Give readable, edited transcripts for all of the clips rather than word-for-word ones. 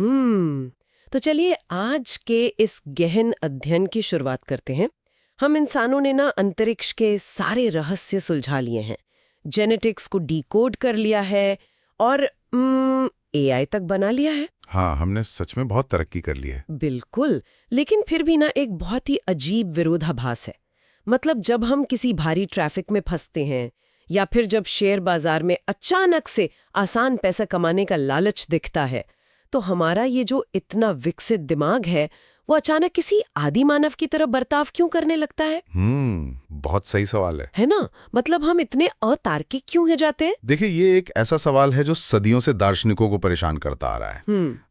तो चलिए आज के इस गहन अध्ययन की शुरुआत करते हैं। हम इंसानों ने ना अंतरिक्ष के सारे रहस्य सुलझा लिए हैं, जेनेटिक्स को डिकोड कर लिया है और एआई तक बना लिया है। हाँ, हमने सच में बहुत तरक्की कर ली है। बिल्कुल, लेकिन फिर भी ना एक बहुत ही अजीब विरोधाभास है। मतलब जब हम किसी भारी ट्रैफिक में फंसते हैं या फिर जब शेयर बाजार में अचानक से आसान पैसा कमाने का लालच दिखता है, तो हमारा ये जो इतना विकसित दिमाग है वो अचानक किसी आदि मानव की तरह बर्ताव क्यों करने लगता है? बहुत सही सवाल है ना? मतलब हम इतने अतार्किक क्यों हो जाते हैं? देखिए, ये एक ऐसा सवाल है जो सदियों से दार्शनिकों को परेशान करता आ रहा है।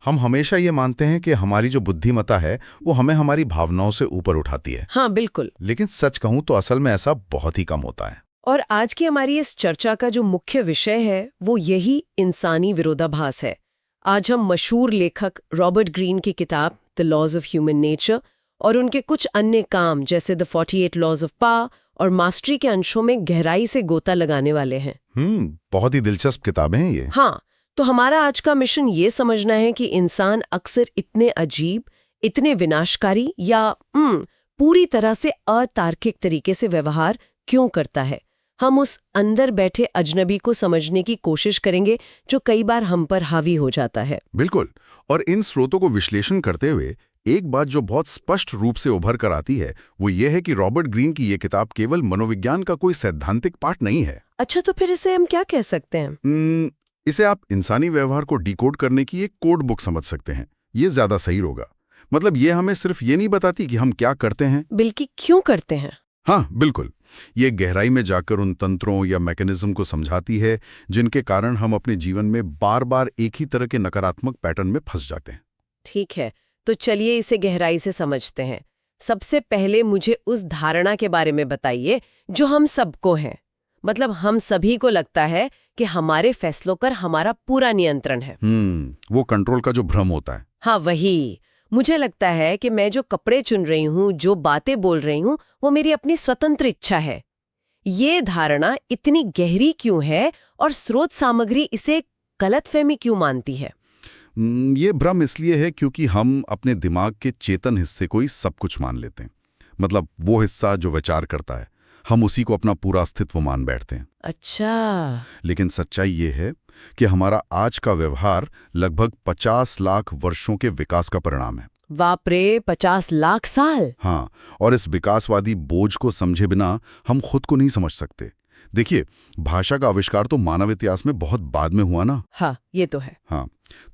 हम हमेशा ये मानते हैं कि हमारी जो बुद्धिमत्ता है वो हमें हमारी भावनाओं से ऊपर उठाती है। हाँ, बिल्कुल। लेकिन सच कहूं तो असल में ऐसा बहुत ही कम होता है। और आज की हमारी इस चर्चा का जो मुख्य विषय है वो यही इंसानी विरोधाभास है। आज हम मशहूर लेखक रॉबर्ट ग्रीन की किताब the laws of human nature और उनके कुछ अन्य काम जैसे द 48 लॉज ऑफ पावर और मास्टरी के अंशों में गहराई से गोता लगाने वाले हैं। बहुत ही दिलचस्प किताबें हैं ये। हाँ, तो हमारा आज का मिशन ये समझना है कि इंसान अक्सर इतने अजीब, इतने विनाशकारी या पूरी तरह से अतार्किक तरीके से व्यवहार क्यों करता है। हम उस अंदर बैठे अजनबी को समझने की कोशिश करेंगे जो कई बार हम पर हावी हो जाता है। बिल्कुल, और इन स्रोतों को विश्लेषण करते हुए एक बात जो बहुत स्पष्ट रूप से उभर कर आती है वो ये है कि रॉबर्ट ग्रीन की ये किताब केवल मनोविज्ञान का कोई सैद्धांतिक पाठ नहीं है। अच्छा, तो फिर इसे हम क्या कह सकते हैं? इसे आप इंसानी व्यवहार को डिकोड करने की एक कोड बुक समझ सकते हैं। ये ज्यादा सही होगा। मतलब ये हमें सिर्फ ये नहीं बताती कि हम क्या करते हैं, बल्कि क्यों करते हैं। हाँ बिल्कुल, ये गहराई में जाकर उन तंत्रों या मैकेनिज्म को समझाती है जिनके कारण हम अपने जीवन में बार बार एक ही तरह के नकारात्मक पैटर्न में फंस जाते हैं। ठीक है, तो चलिए इसे गहराई से समझते हैं। सबसे पहले मुझे उस धारणा के बारे में बताइए जो हम सबको है। मतलब हम सभी को लगता है कि हमारे फैसलों पर हमारा पूरा नियंत्रण है। वो कंट्रोल का जो भ्रम होता है। हाँ, वही। मुझे लगता है कि मैं जो कपड़े चुन रही हूँ, जो बातें बोल रही हूँ, वो मेरी अपनी स्वतंत्र इच्छा है। ये धारणा इतनी गहरी क्यों है और स्रोत सामग्री इसे गलतफहमी क्यों मानती है? ये भ्रम इसलिए है क्योंकि हम अपने दिमाग के चेतन हिस्से को ही सब कुछ मान लेते हैं। मतलब वो हिस्सा जो विचार करता है, हम उसी को अपना पूरा अस्तित्व मान बैठते हैं। अच्छा। लेकिन सच्चाई ये है कि हमारा आज का व्यवहार लगभग 50 लाख वर्षों के विकास का परिणाम है। बाप रे, 50 लाख साल! हाँ, और इस विकासवादी बोझ को समझे बिना हम खुद को नहीं समझ सकते। देखिए, भाषा का आविष्कार तो मानव इतिहास में बहुत बाद में हुआ ना। हाँ, ये तो है। हाँ,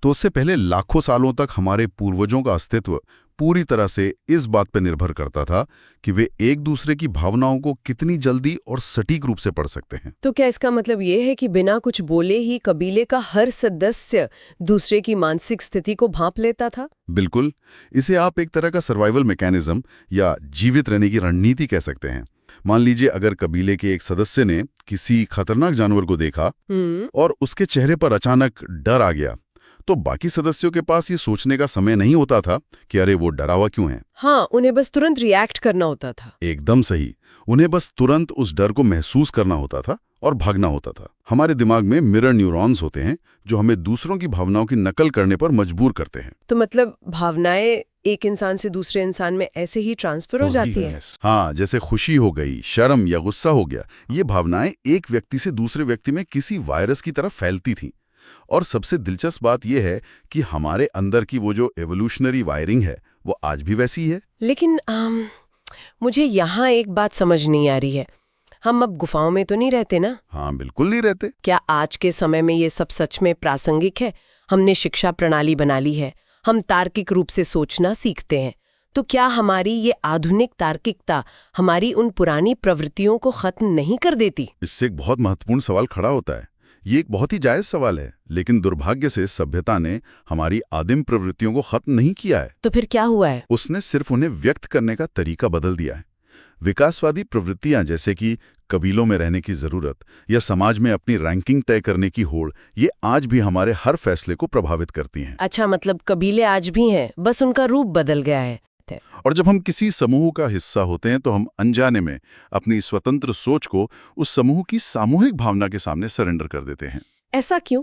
तो उससे पहले लाखों सालों तक हमारे पूर्वजों का अस्तित्व पूरी तरह से इस बात पर निर्भर करता था कि वे एक दूसरे की भावनाओं को कितनी जल्दी और सटीक रूप से पढ़ सकते हैं। तो क्या इसका मतलब ये है कि बिना कुछ बोले ही कबीले का हर सदस्य दूसरे की मानसिक स्थिति को भांप लेता था? बिल्कुल, इसे आप एक तरह का सर्वाइवल मैकेनिज्म या जीवित रहने की रणनीति कह सकते हैं। मान लीजिए, अगर कबीले के एक सदस्य ने किसी खतरनाक जानवर को देखा और उसके चेहरे पर अचानक डर आ गया, तो बाकी सदस्यों के पास ये सोचने का समय नहीं होता था कि अरे वो डरा हुआ क्यों है। हाँ, उन्हें बस तुरंत रिएक्ट करना होता था। एकदम सही, उन्हें बस तुरंत उस डर को महसूस करना होता था और भागना होता था। हमारे दिमाग में मिरर न्यूरॉन्स होते हैं जो हमें दूसरों की भावनाओं की नकल करने पर मजबूर करते हैं। तो मतलब भावनाएं एक इंसान से दूसरे इंसान में ऐसे ही ट्रांसफर हो जाती है? हाँ, जैसे खुशी हो गई, शर्म या गुस्सा हो गया, ये भावनाएं एक व्यक्ति से दूसरे व्यक्ति में किसी वायरस की तरह फैलती थीं। और सबसे दिलचस्प बात यह है कि हमारे अंदर की वो जो एवोल्यूशनरी वायरिंग है वो आज भी वैसी है। लेकिन मुझे यहाँ एक बात समझ नहीं आ रही है। हम अब गुफाओं में तो नहीं रहते ना? हाँ, बिल्कुल नहीं रहते। क्या आज के समय में ये सब सच में प्रासंगिक है? हमने शिक्षा प्रणाली बना ली है, हम तार्किक रूप से सोचना सीखते हैं, तो क्या हमारी ये आधुनिक तार्किकता हमारी उन पुरानी प्रवृत्तियों को खत्म नहीं कर देती? इससे एक बहुत महत्वपूर्ण सवाल खड़ा होता है। ये एक बहुत ही जायज सवाल है, लेकिन दुर्भाग्य से सभ्यता ने हमारी आदिम प्रवृत्तियों को खत्म नहीं किया है। तो फिर क्या हुआ है? उसने सिर्फ उन्हें व्यक्त करने का तरीका बदल दिया है। विकासवादी प्रवृत्तियां जैसे कि कबीलों में रहने की जरूरत या समाज में अपनी रैंकिंग तय करने की होड़, ये आज भी हमारे हर फैसले को प्रभावित करती हैं। अच्छा, मतलब कबीले आज भी हैं, बस उनका रूप बदल गया है। और जब हम किसी समूह का हिस्सा होते हैं तो हम अनजाने में अपनी स्वतंत्र सोच को उस समूह की सामूहिक भावना के सामने सरेंडर कर देते हैं। ऐसा क्यों?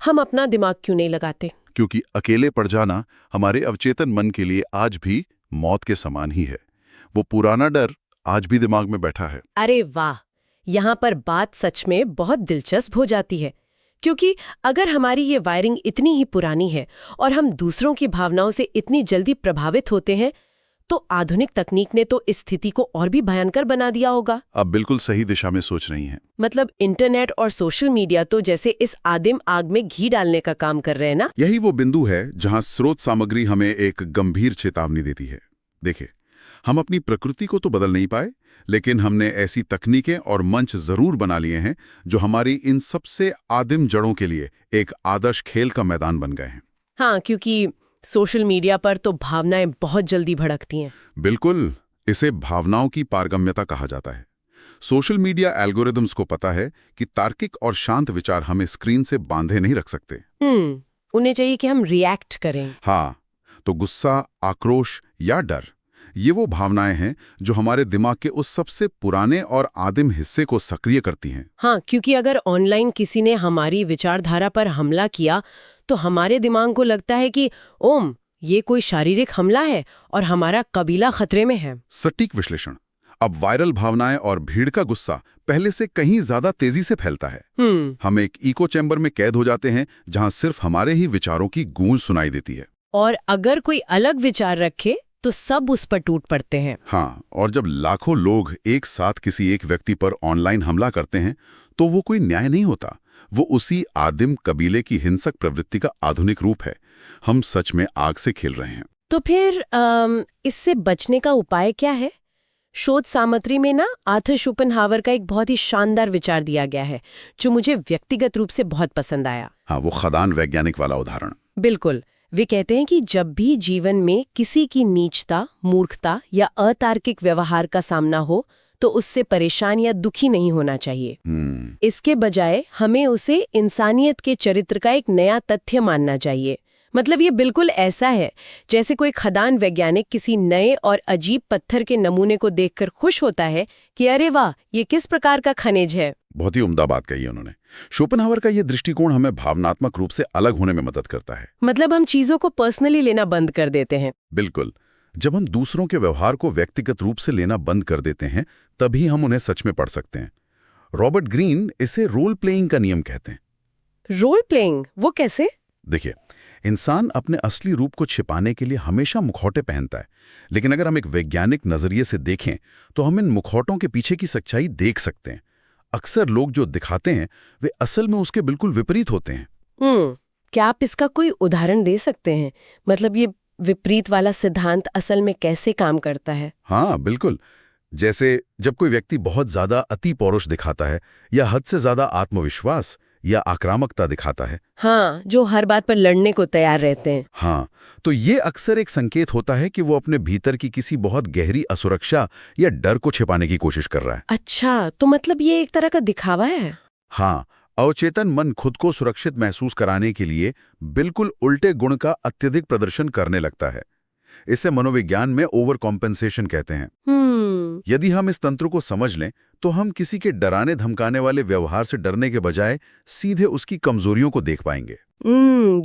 हम अपना दिमाग क्यों नहीं लगाते? क्योंकि अकेले पड़ जाना हमारे अवचेतन मन के लिए आज भी मौत के समान ही है। वो पुराना डर आज भी दिमाग में बैठा है। अरे वाह, यहाँ पर बात सच में बहुत दिलचस्प हो जाती है, क्योंकि अगर हमारी ये वायरिंग इतनी ही पुरानी है और हम दूसरों की भावनाओं से इतनी जल्दी प्रभावित होते हैं, तो आधुनिक तकनीक ने तो इस स्थिति को और भी भयंकर बना दिया होगा। आप बिल्कुल सही दिशा में सोच रही हैं। मतलब इंटरनेट और सोशल मीडिया तो जैसे इस आदिम आग में घी डालने का काम कर रहे हैं ना। यही वो बिंदु है जहां स्रोत सामग्री हमें एक गंभीर चेतावनी देती है। देखिए, हम अपनी प्रकृति को तो बदल नहीं पाए, लेकिन हमने ऐसी तकनीकें और मंच जरूर बना लिए हैं जो हमारी इन सबसे आदिम जड़ों के लिए एक आदर्श खेल का मैदान बन गए हैं। हाँ, क्योंकि सोशल मीडिया पर तो भावनाएं बहुत जल्दी भड़कती हैं। बिल्कुल, इसे भावनाओं की पारगम्यता कहा जाता है। सोशल मीडिया एल्गोरिदम्स को पता है कि तार्किक और शांत विचार हमें स्क्रीन से बांधे नहीं रख सकते। उन्हें चाहिए कि हम रिएक्ट करें। हाँ, तो गुस्सा, आक्रोश या डर, ये वो भावनाएं हैं जो हमारे दिमाग के उस सबसे पुराने और आदिम हिस्से को सक्रिय करती हैं। हाँ, क्योंकि अगर ऑनलाइन किसी ने हमारी विचारधारा पर हमला किया तो हमारे दिमाग को लगता है कि ओम, ये कोई शारीरिक हमला है और हमारा कबीला खतरे में है। सटीक विश्लेषण। अब वायरल भावनाएं और भीड़ का गुस्सा पहले से कहीं ज्यादा तेजी से फैलता है। हम एक इको चैम्बर में कैद हो जाते हैं जहां सिर्फ हमारे ही विचारों की गूंज सुनाई देती है। और अगर कोई अलग विचार रखे तो सब उस पर टूट पड़ते हैं। हाँ, और जब लाखों लोग एक साथ किसी एक व्यक्ति पर ऑनलाइन हमला करते हैं तो वो कोई न्याय नहीं होता, वो उसी आदिम कबीले की हिंसक प्रवृत्ति का आधुनिक रूप है। हम सच में आग से खेल रहे हैं। तो फिर इससे बचने का उपाय क्या है? शोध सामग्री में ना आर्थर शोपेनहावर का एक बहुत ही शानदार विचार दिया गया है जो मुझे व्यक्तिगत रूप से बहुत पसंद आया। हाँ, वो खदान वैज्ञानिक वाला उदाहरण। बिल्कुल। वे कहते हैं कि जब भी जीवन में किसी की नीचता, मूर्खता या अतार्किक व्यवहार का सामना हो तो उससे परेशान या दुखी नहीं होना चाहिए। इसके बजाय हमें उसे इंसानियत के चरित्र का एक नया तथ्य मानना चाहिए। मतलब ये बिल्कुल ऐसा है जैसे कोई खदान वैज्ञानिक किसी नए और अजीब पत्थर के नमूने को देखकर खुश होता है कि अरे वाह, ये किस प्रकार का खनिज है। बहुत ही उम्दा बात कही उन्होंने। शोपेनहावर का ये दृष्टिकोण हमें भावनात्मक रूप से अलग होने में मदद करता है। मतलब हम चीजों को पर्सनली लेना बंद कर देते हैं। बिल्कुल। जब हम दूसरों के व्यवहार को व्यक्तिगत रूप से लेना बंद कर देते हैं, तभी हम उन्हें सच में पढ़ सकते हैं। रॉबर्ट ग्रीन इसे रोल प्लेइंग का नियम कहते हैं। Role playing? वो कैसे? देखिए, इंसान अपने असली रूप को छिपाने के लिए हमेशा मुखौटे पहनता है, लेकिन अगर हम एक वैज्ञानिक नजरिए से देखें तो हम इन मुखौटों के पीछे की सच्चाई देख सकते हैं। अक्सर लोग जो दिखाते हैं वे असल में उसके बिल्कुल विपरीत होते हैं। क्या आप इसका कोई उदाहरण दे सकते हैं? मतलब ये विपरीत वाला सिद्धांत असल में कैसे काम करता है? हाँ, बिल्कुल। जैसे जब कोई व्यक्ति बहुत ज्यादा अति पौरुष दिखाता है या हद से ज्यादा आत्मविश्वास या आक्रामकता दिखाता है, हाँ, जो हर बात पर लड़ने को तैयार रहते हैं, हाँ, तो ये अक्सर एक संकेत होता है कि वो अपने भीतर की किसी बहुत गहरी असुरक्षा या डर को छिपाने की कोशिश कर रहा है। अच्छा, तो मतलब ये एक तरह का दिखावा है। हाँ, अवचेतन मन खुद को सुरक्षित महसूस कराने के लिए बिल्कुल उल्टे गुण का अत्यधिक प्रदर्शन करने लगता है। इसे मनोविज्ञान में ओवर कॉम्पेंसेशन कहते हैं। यदि हम इस तंत्र को समझ लें तो हम किसी के डराने धमकाने वाले व्यवहार से डरने के बजाय सीधे उसकी कमजोरियों को देख पाएंगे।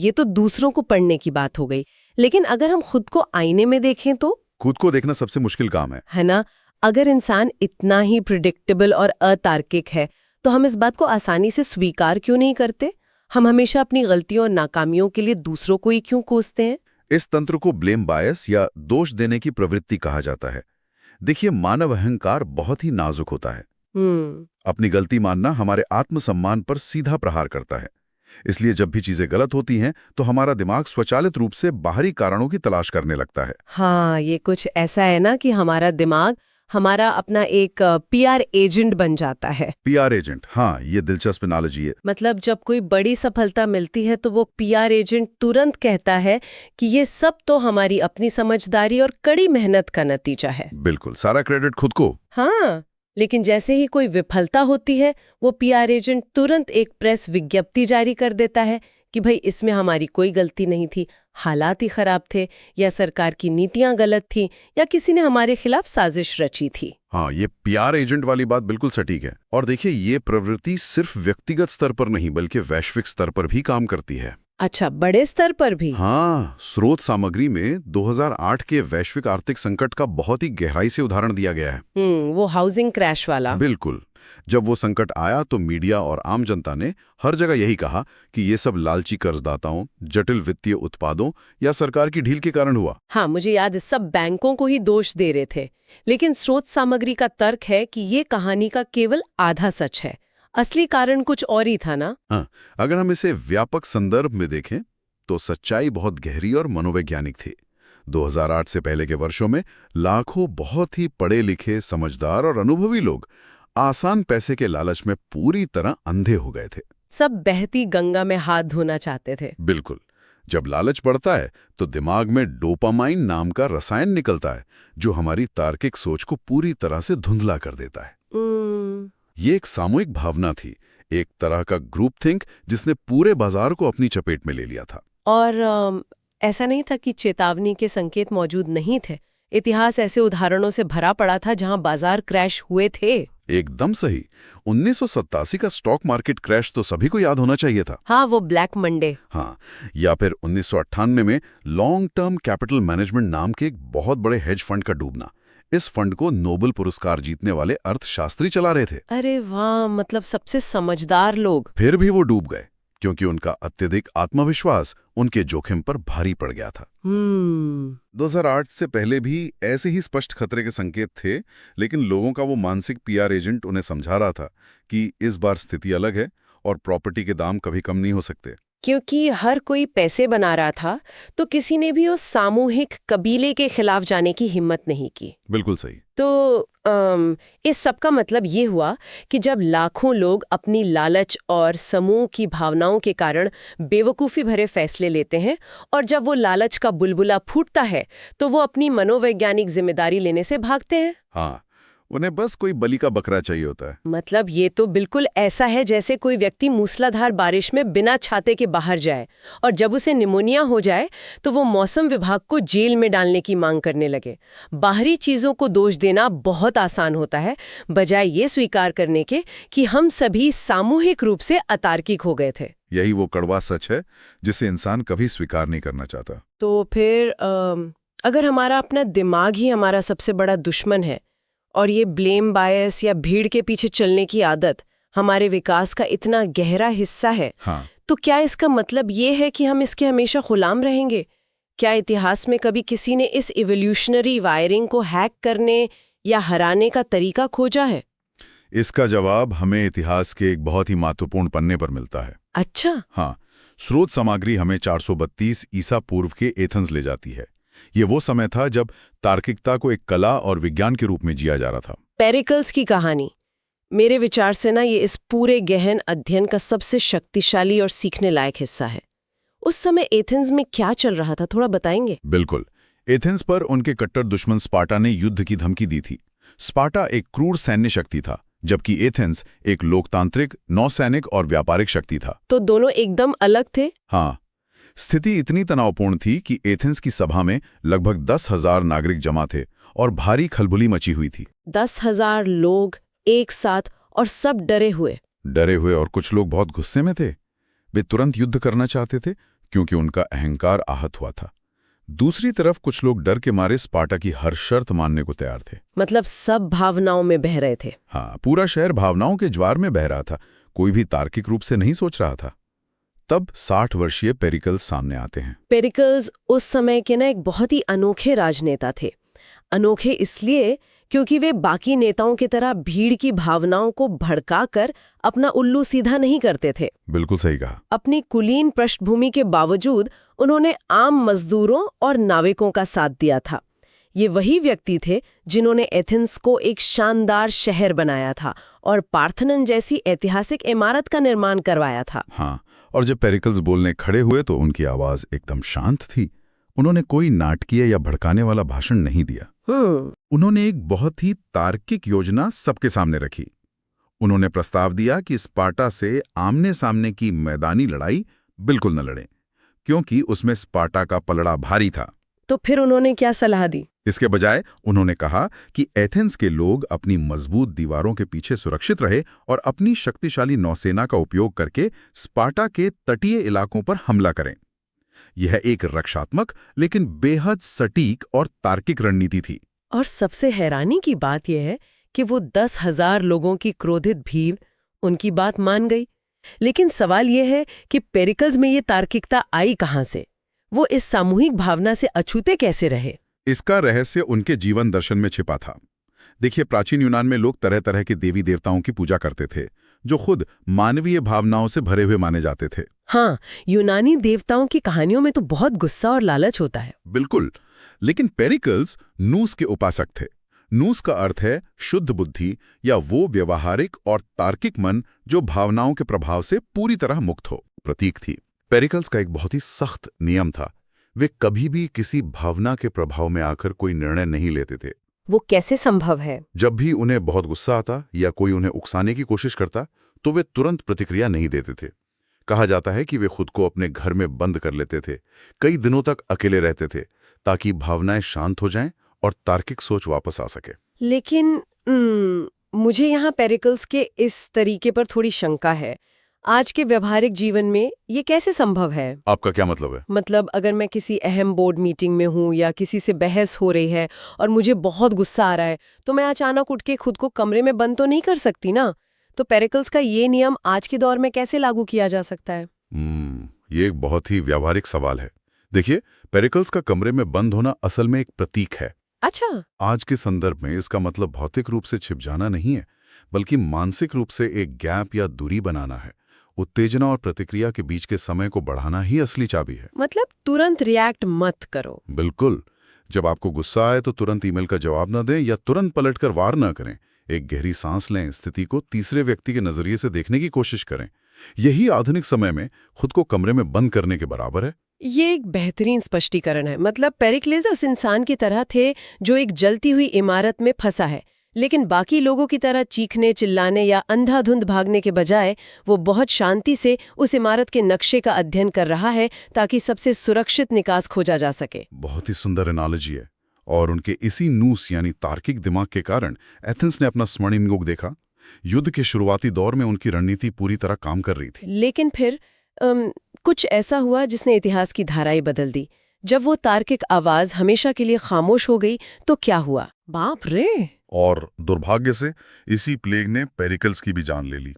ये तो दूसरों को पढ़ने की बात हो गई, लेकिन अगर हम खुद को आईने में देखें तो? खुद को देखना सबसे मुश्किल काम है ना? अगर इंसान इतना ही प्रिडिक्टेबल और अतार्किक है तो हम इस बात को आसानी से स्वीकार क्यों नहीं करते? हम हमेशा अपनी गलतियों और नाकामियों के लिए दूसरों को ही क्यों कोसते हैं? इस तंत्र को ब्लेम बायस या दोष देने की प्रवृत्ति कहा जाता है। देखिए, मानव अहंकार बहुत ही नाजुक होता है। अपनी गलती मानना हमारे आत्मसम्मान पर सीधा प्रहार करता है। इसलिए जब भी चीजें गलत होती हैं तो हमारा दिमाग स्वचालित रूप से बाहरी कारणों की तलाश करने लगता है। हाँ, ये कुछ ऐसा है ना कि हमारा दिमाग हमारा अपना एक पीआर एजेंट बन जाता है। पीआर एजेंट, हाँ, ये दिलचस्प एनालॉजी है। मतलब जब कोई बड़ी सफलता मिलती है तो वो पीआर एजेंट तुरंत कहता है कि ये सब तो हमारी अपनी समझदारी और कड़ी मेहनत का नतीजा है। बिल्कुल, सारा क्रेडिट खुद को। हाँ, लेकिन जैसे ही कोई विफलता होती है वो पीआर एजेंट तुरंत एक प्रेस विज्ञप्ति जारी कर देता है कि भाई इसमें हमारी कोई गलती नहीं थी, हालात ही खराब थे, या सरकार की नीतियां गलत थीं, या किसी ने हमारे खिलाफ साजिश रची थी। हाँ, ये पीआर एजेंट वाली बात बिल्कुल सटीक है। और देखिए, ये प्रवृत्ति सिर्फ व्यक्तिगत स्तर पर नहीं बल्कि वैश्विक स्तर पर भी काम करती है। अच्छा, बड़े स्तर पर भी? हाँ, स्रोत सामग्री में 2008 के वैश्विक आर्थिक संकट का बहुत ही गहराई से उदाहरण दिया गया है। वो हाउसिंग क्रैश वाला। बिल्कुल। जब वो संकट आया तो मीडिया और आम जनता ने हर जगह यही कहा कि ये सब लालची कर्जदाताओं, जटिल वित्तीय उत्पादों या सरकार की ढील के कारण हुआ। हाँ, मुझे याद है, सब बैंकों को ही दोष दे रहे थे। लेकिन स्रोत सामग्री का तर्क है कि ये कहानी का केवल आधा सच है। असली कारण कुछ और ही था ना? हाँ, अगर हम इसे व्यापक संदर्भ में देखें तो सच्चाई बहुत गहरी और मनोवैज्ञानिक थी। 2008 से पहले के वर्षों में लाखों बहुत ही पढ़े लिखे, समझदार और अनुभवी लोग आसान पैसे के लालच में पूरी तरह अंधे हो गए थे। सब बहती गंगा में हाथ धोना चाहते थे। बिल्कुल। जब लालच बढ़ता है तो दिमाग में डोपामाइन नाम का रसायन निकलता है जो हमारी तार्किक सोच को पूरी तरह से धुंधला कर देता है। ये एक सामूहिक भावना थी, एक तरह का ग्रुप थिंक जिसने पूरे बाजार को अपनी चपेट में ले लिया था। और ऐसा नहीं था कि चेतावनी के संकेत मौजूद नहीं थे। इतिहास ऐसे उदाहरणों से भरा पड़ा था जहां बाजार क्रैश हुए थे। एकदम सही। 1987 का स्टॉक मार्केट क्रैश तो सभी को याद होना चाहिए था। हाँ, वो ब्लैक मंडे। हाँ, या फिर 1998 में लॉन्ग टर्म कैपिटल मैनेजमेंट नाम के एक बहुत बड़े हेज फंड का डूबना। इस फंड को नोबेल पुरस्कार जीतने वाले अर्थशास्त्री चला रहे थे। अरे वाह, मतलब सबसे समझदार लोग। फिर भी वो डूब गए क्योंकि उनका अत्यधिक आत्मविश्वास उनके जोखिम पर भारी पड़ गया था। 2008 से पहले भी ऐसे ही स्पष्ट खतरे के संकेत थे, लेकिन लोगों का वो मानसिक पीआर एजेंट उन्हें समझा रहा था कि इस बार स्थिति अलग है और प्रॉपर्टी के दाम कभी कम नहीं हो सकते। क्योंकि हर कोई पैसे बना रहा था, तो किसी ने भी उस सामूहिक कबीले के खिलाफ जाने की हिम्मत नहीं की। बिल्कुल सही। तो इस सब का मतलब ये हुआ कि जब लाखों लोग अपनी लालच और समूह की भावनाओं के कारण बेवकूफ़ी भरे फैसले लेते हैं, और जब वो लालच का बुलबुला फूटता है तो वो अपनी मनोवैज्ञानिक जिम्मेदारी लेने से भागते हैं। हाँ, उन्हें बस कोई बलि का बकरा चाहिए होता है। मतलब ये तो बिल्कुल ऐसा है जैसे कोई व्यक्ति मूसलाधार बारिश में बिना छाते के बाहर जाए और जब उसे निमोनिया हो जाए तो वो मौसम विभाग को जेल में डालने की मांग करने लगे। बाहरी चीजों को दोष देना बहुत आसान होता है, बजाय ये स्वीकार करने के कि हम सभी सामूहिक रूप से अतार्किक हो गए थे। यही वो कड़वा सच है जिसे इंसान कभी स्वीकार नहीं करना चाहता। तो फिर अगर हमारा अपना दिमाग ही हमारा सबसे बड़ा दुश्मन है और ये ब्लेम बायस या भीड़ के पीछे चलने की आदत हमारे विकास का इतना गहरा हिस्सा है, हाँ, तो क्या इसका मतलब ये है कि हम इसके हमेशा गुलाम रहेंगे? क्या इतिहास में कभी किसी ने इस इवोल्यूशनरी वायरिंग को हैक करने या हराने का तरीका खोजा है? इसका जवाब हमें इतिहास के एक बहुत ही महत्वपूर्ण पन्ने पर मिलता है। अच्छा। हाँ, स्रोत सामग्री हमें 432 ईसा पूर्व के एथेंस ले जाती है। ये वो समय था जब तार्किकता को एक कला और विज्ञान के रूप में जिया जा रहा था। पेरिकल्स की कहानी मेरे विचार से ना ये इस पूरे गहन अध्ययन का सबसे शक्तिशाली और सीखने लायक हिस्सा है। उस समय एथेंस में क्या चल रहा था, थोड़ा बताएंगे? बिल्कुल। एथेंस पर उनके कट्टर दुश्मन स्पार्टा ने युद्ध की धमकी दी थी। स्पार्टा एक क्रूर सैन्य शक्ति था, जबकि एथेंस एक लोकतांत्रिक, नौसैनिक और व्यापारिक शक्ति था। तो दोनों एकदम अलग थे। हाँ, स्थिति इतनी तनावपूर्ण थी कि एथेंस की सभा में लगभग 10,000 नागरिक जमा थे और भारी खलबली मची हुई थी। 10,000 लोग एक साथ, और सब डरे हुए और कुछ लोग बहुत गुस्से में थे। वे तुरंत युद्ध करना चाहते थे क्योंकि उनका अहंकार आहत हुआ था। दूसरी तरफ कुछ लोग डर के मारे स्पार्टा की हर शर्त मानने को तैयार थे। मतलब सब भावनाओं में बह रहे थे। हाँ, पूरा शहर भावनाओं के ज्वार में बह रहा था, कोई भी तार्किक रूप से नहीं सोच रहा था। तब 60 वर्षीय पेरिकल्स सामने आते हैं। पेरिकल्स उस समय के ना एक बहुत ही अनोखे राजनेता थे। अनोखे इसलिए क्योंकि वे बाकी नेताओं की तरह भीड़ की भावनाओं को भड़काकर अपना उल्लू सीधा नहीं करते थे। बिल्कुल सही कहा। अपनी कुलीन पृष्ठभूमि के बावजूद उन्होंने आम मजदूरों और नाविकों का साथ दिया था। ये वही व्यक्ति थे जिन्होंने एथेंस को एक शानदार शहर बनाया था और पार्थेनन जैसी ऐतिहासिक इमारत का निर्माण करवाया था। हाँ, और जब पेरिकल्स बोलने खड़े हुए तो उनकी आवाज एकदम शांत थी। उन्होंने कोई नाटकीय या भड़काने वाला भाषण नहीं दिया। उन्होंने एक बहुत ही तार्किक योजना सबके सामने रखी। उन्होंने प्रस्ताव दिया कि स्पार्टा से आमने सामने की मैदानी लड़ाई बिल्कुल न लड़ें, क्योंकि उसमें स्पार्टा का पलड़ा भारी था। तो फिर उन्होंने क्या सलाह दी? इसके बजाय उन्होंने कहा कि एथेंस के लोग अपनी मजबूत दीवारों के पीछे सुरक्षित रहे और अपनी शक्तिशाली नौसेना का उपयोग करके स्पार्टा के तटीय इलाकों पर हमला करें। यह एक रक्षात्मक लेकिन बेहद सटीक और तार्किक रणनीति थी। और सबसे हैरानी की बात यह है कि वो 10,000 लोगों की क्रोधित भीड़ उनकी बात मान गई। लेकिन सवाल यह है कि पेरिकल्स में ये तार्किकता आई कहाँ से? वो इस सामूहिक भावना से अछूते कैसे रहे? इसका रहस्य उनके जीवन दर्शन में छिपा था। देखिए, प्राचीन यूनान में लोग तरह तरह के देवी देवताओं की पूजा करते थे, जो खुद मानवीय भावनाओं से भरे हुए माने जाते थे। हाँ, यूनानी देवताओं की कहानियों में तो बहुत गुस्सा और लालच होता है। बिल्कुल, लेकिन पेरिकल्स नूस के उपासक थे। नूस का अर्थ है शुद्ध बुद्धि या वो व्यवहारिक और तार्किक मन जो भावनाओं के प्रभाव से पूरी तरह मुक्त हो। प्रतीक थी। पेरिकल्स का एक बहुत ही सख्त नियम था। वे कभी भी किसी भावना के प्रभाव में आकर कोई निर्णय नहीं लेते थे। वो कैसे संभव है? जब भी उन्हें बहुत गुस्सा आता या कोई उन्हें उकसाने की कोशिश करता तो वे तुरंत प्रतिक्रिया नहीं देते थे। कहा जाता है कि वे खुद को अपने घर में बंद कर लेते थे, कई दिनों तक अकेले रहते थे, ताकि भावनाएं शांत हो जाएं और तार्किक सोच वापस आ सके। लेकिन मुझे यहाँ पेरिकल्स के इस तरीके पर थोड़ी शंका है। आज के व्यवहारिक जीवन में ये कैसे संभव है? आपका क्या मतलब है? मतलब अगर मैं किसी अहम बोर्ड मीटिंग में हूँ या किसी से बहस हो रही है और मुझे बहुत गुस्सा आ रहा है, तो मैं अचानक उठ के खुद को कमरे में बंद तो नहीं कर सकती ना। तो पेरिकल्स का ये नियम आज के दौर में कैसे लागू किया जा सकता है? ये एक बहुत ही व्यावहारिक सवाल है। देखिए, पेरिकल्स का कमरे में बंद होना असल में एक प्रतीक है। अच्छा। आज के संदर्भ में इसका मतलब भौतिक रूप से छिप जाना नहीं है, बल्कि मानसिक रूप से एक गैप या दूरी बनाना है। उत्तेजना और प्रतिक्रिया के बीच के समय को बढ़ाना ही असली चाबी है। मतलब तुरंत रिएक्ट मत करो। बिल्कुल। जब आपको गुस्सा आए तो तुरंत ईमेल का जवाब न दें या तुरंत पलटकर वार न करें। एक गहरी सांस लें, स्थिति को तीसरे व्यक्ति के नजरिए से देखने की कोशिश करें। यही आधुनिक समय में खुद को कमरे में बंद करने के बराबर है। ये एक बेहतरीन स्पष्टीकरण है। मतलब पेरिकल्स उस इंसान की तरह थे जो एक जलती हुई इमारत में फंसा है, लेकिन बाकी लोगों की तरह चीखने, चिल्लाने या अंधाधुंध भागने के बजाय वो बहुत शांति से उस इमारत के नक्शे का अध्ययन कर रहा है ताकि सबसे सुरक्षित निकास खोजा जा सके। बहुत ही सुंदर एनालॉजी है। और उनके इसी नूस यानी तार्किक दिमाग के कारण एथेंस ने अपना स्वर्णिम युग देखा। युद्ध के शुरुआती दौर में उनकी रणनीति पूरी तरह काम कर रही थी। लेकिन फिर कुछ ऐसा हुआ जिसने इतिहास की धाराएं बदल दी। जब वो तार्किक आवाज हमेशा के लिए खामोश हो गई तो क्या हुआ? बाप रे! और दुर्भाग्य से इसी प्लेग ने पेरिकल्स की भी जान ले ली।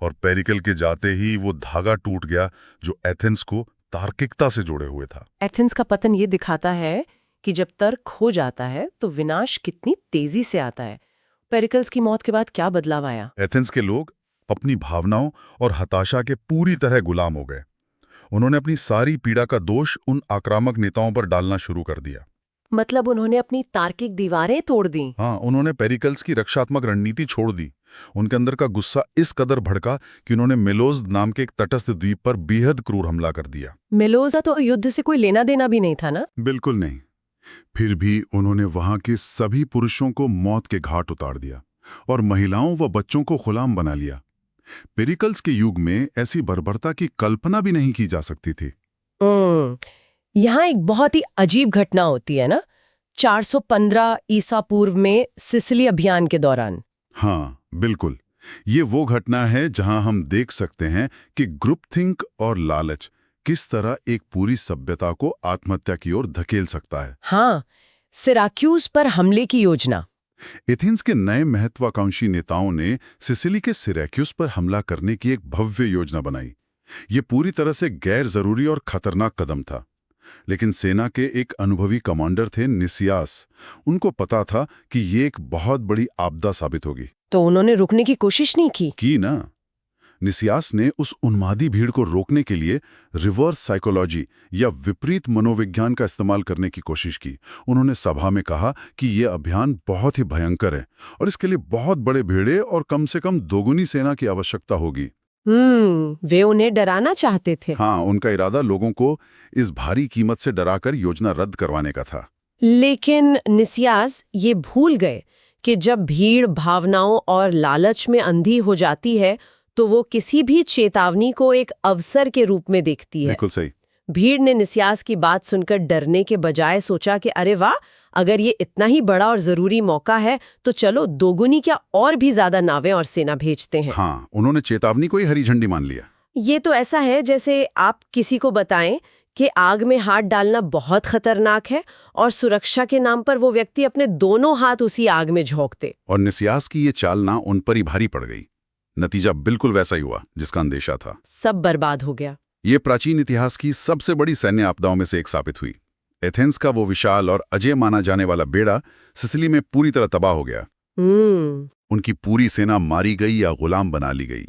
और पेरिकल के जाते ही वो धागा टूट गया जो एथेंस को तार्किकता से जोड़े हुए था। एथेंस का पतन ये दिखाता है कि जब तर्क खो जाता है तो विनाश कितनी तेजी से आता है। पेरिकल्स की मौत के बाद क्या बदलाव आया? एथेंस के लोग अपनी भावनाओं और हताशा के पूरी तरह गुलाम हो गए। उन्होंने अपनी सारी पीड़ा का दोष उन आक्रामक नेताओं पर डालना शुरू कर दिया। मतलब उन्होंने अपनी तार्किक दीवारें तोड़ दी। हाँ, उन्होंने पेरिकल्स की रक्षात्मक रणनीति छोड़ दी। उनके अंदर का गुस्सा इस कदर भड़का कि उन्होंने मेलोज नाम के एक तटस्थ द्वीप पर बेहद क्रूर हमला कर दिया। मेलोजा तो युद्ध से कोई लेना देना भी नहीं था ना? बिल्कुल नहीं। फिर भी उन्होंने वहां के सभी पुरुषों को मौत के घाट उतार दिया और महिलाओं व बच्चों को गुलाम बना लिया। पेरिकल्स के युग में ऐसी बर्बरता की कल्पना भी नहीं की जा सकती थी। यहाँ एक बहुत ही अजीब घटना होती है ना, 415 ईसा पूर्व में सिसिली अभियान के दौरान। हाँ, बिल्कुल। ये वो घटना है जहां हम देख सकते हैं कि ग्रुप थिंक और लालच किस तरह एक पूरी सभ्यता को आत्महत्या की ओर धकेल सकता है। हाँ, सिराक्यूज पर हमले की योजना। एथेंस के नए महत्वाकांक्षी नेताओं ने सिसिली के सिराक्यूज पर हमला करने की एक भव्य योजना बनाई। ये पूरी तरह से गैर जरूरी और खतरनाक कदम था, लेकिन सेना के एक अनुभवी कमांडर थे निसियास। उनको पता था कि ये एक बहुत बड़ी आपदा साबित होगी। तो उन्होंने रुकने की कोशिश नहीं की ना। निसियास ने उस उन्मादी भीड़ को रोकने के लिए रिवर्स साइकोलॉजी या विपरीत मनोविज्ञान का इस्तेमाल करने की कोशिश की। उन्होंने सभा में कहा कि यह अभियान बहुत ही भयंकर है और इसके लिए बहुत बड़े भेड़े और कम से कम दोगुनी सेना की आवश्यकता होगी। वे उन्हें डराना चाहते थे। हाँ, उनका इरादा लोगों को इस भारी कीमत से डराकर योजना रद्द करवाने का था। लेकिन निसियास ये भूल गए कि जब भीड़ भावनाओं और लालच में अंधी हो जाती है तो वो किसी भी चेतावनी को एक अवसर के रूप में देखती है। बिल्कुल सही। भीड़ ने निस्यास की बात सुनकर डरने के बजाय सोचा कि अरे वाह, अगर ये इतना ही बड़ा और जरूरी मौका है तो चलो दोगुनी क्या और भी ज्यादा नावें और सेना भेजते हैं। हाँ, उन्होंने चेतावनी को ही हरी झंडी मान लिया। ये तो ऐसा है जैसे आप किसी को बताएं कि आग में हाथ डालना बहुत खतरनाक है और सुरक्षा के नाम पर वो व्यक्ति अपने दोनों हाथ उसी आग में झोंक दे। और निस्यास की ये चाल ना उन पर ही भारी पड़ गई। नतीजा बिल्कुल वैसा ही हुआ जिसका अंदेशा था। सब बर्बाद हो गया। ये प्राचीन इतिहास की सबसे बड़ी सैन्य आपदाओं में से एक साबित हुई। एथेंस का वो विशाल और अजेय माना जाने वाला बेड़ा सिसिली में पूरी तरह तबाह हो गया। उनकी पूरी सेना मारी गई या गुलाम बना ली गई।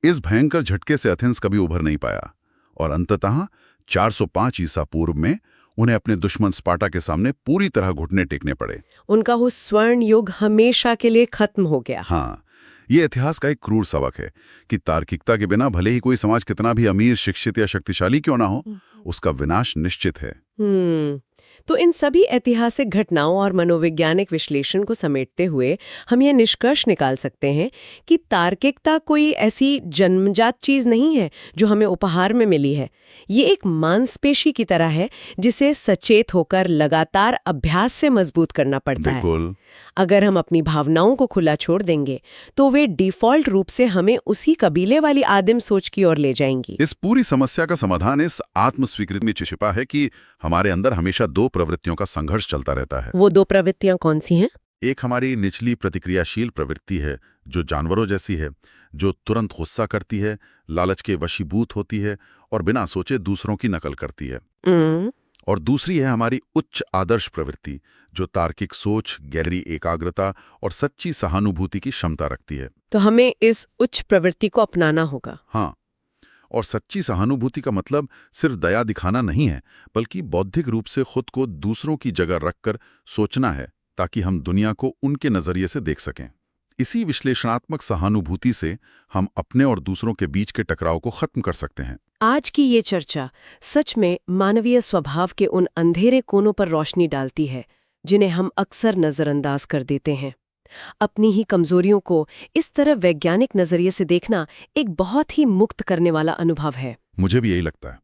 इस भयंकर झटके से एथेंस कभी उभर नहीं पाया और अंततः 405 ईसा पूर्व में उन्हें अपने दुश्मन स्पार्टा के सामने पूरी तरह घुटने टेकने पड़े। उनका वो स्वर्ण युग हमेशा के लिए खत्म हो गया। हाँ, ये इतिहास का एक क्रूर सबक है कि तार्किकता के बिना भले ही कोई समाज कितना भी अमीर, शिक्षित या शक्तिशाली क्यों ना हो, उसका विनाश निश्चित है। तो इन सभी ऐतिहासिक घटनाओं और मनोवैज्ञानिक विश्लेषण को समेटते हुए हम ये निष्कर्ष निकाल सकते हैं कि तार्किकता कोई ऐसी जन्मजात चीज नहीं है जो हमें उपहार में मिली है। ये एक मांसपेशी की तरह है जिसे सचेत होकर लगातार अभ्यास से मजबूत करना पड़ता है। अगर हम अपनी भावनाओं को खुला छोड़ देंगे तो वे डिफॉल्ट रूप से हमें उसी कबीले वाली आदिम सोच की ओर ले जाएंगी। इस पूरी समस्या का समाधान इस आत्मस्वीकृति में छिपा है कि हमारे अंदर हमेशा दो प्रवृत्तियों का संघर्ष चलता रहता है। वो दो प्रवृत्तियां कौन सी हैं? एक हमारी निचली प्रतिक्रियाशील प्रवृत्ति है जो जानवरों जैसी है, जो तुरंत गुस्सा करती है, लालच के वशीभूत होती है और बिना सोचे दूसरों की नकल करती है। और दूसरी है हमारी उच्च आदर्श प्रवृत्ति जो तार्किक सोच, गहरी एकाग्रता और सच्ची सहानुभूति की क्षमता रखती है। तो हमें इस उच्च प्रवृत्ति को अपनाना होगा। हाँ, और सच्ची सहानुभूति का मतलब सिर्फ दया दिखाना नहीं है, बल्कि बौद्धिक रूप से खुद को दूसरों की जगह रखकर सोचना है ताकि हम दुनिया को उनके नजरिए से देख सकें। इसी विश्लेषणात्मक सहानुभूति से हम अपने और दूसरों के बीच के टकराव को खत्म कर सकते हैं। आज की ये चर्चा सच में मानवीय स्वभाव के उन अंधेरे कोनों पर रोशनी डालती है जिन्हें हम अक्सर नजरअंदाज कर देते हैं। अपनी ही कमजोरियों को इस तरह वैज्ञानिक नजरिए से देखना एक बहुत ही मुक्त करने वाला अनुभव है। मुझे भी यही लगता है।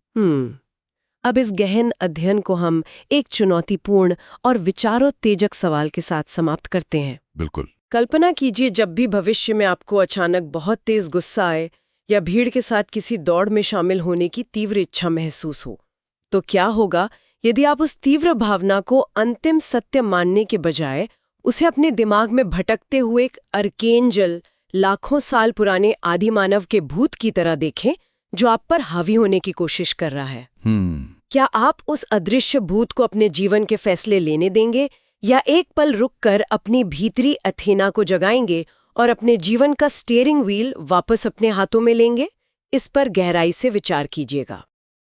अब इस गहन अध्ययन को हम एक चुनौतीपूर्ण और विचारोत्तेजक सवाल के साथ समाप्त करते हैं। बिल्कुल। कल्पना कीजिए जब भी भविष्य में आपको अचानक बहुत तेज गुस्सा आए या भीड़ के साथ किसी दौड़ में शामिल होने की तीव्र इच्छा महसूस हो, तो क्या होगा यदि आप उस तीव्र भावना को अंतिम सत्य मानने के बजाय उसे अपने दिमाग में भटकते हुए एक अर्केंजल, लाखों साल पुराने आदिमानव के भूत की तरह देखें जो आप पर हावी होने की कोशिश कर रहा है? क्या आप उस अदृश्य भूत को अपने जीवन के फैसले लेने देंगे या एक पल रुककर अपनी भीतरी अथेना को जगाएंगे और अपने जीवन का स्टीयरिंग व्हील वापस अपने हाथों में लेंगे? इस पर गहराई से विचार कीजिएगा।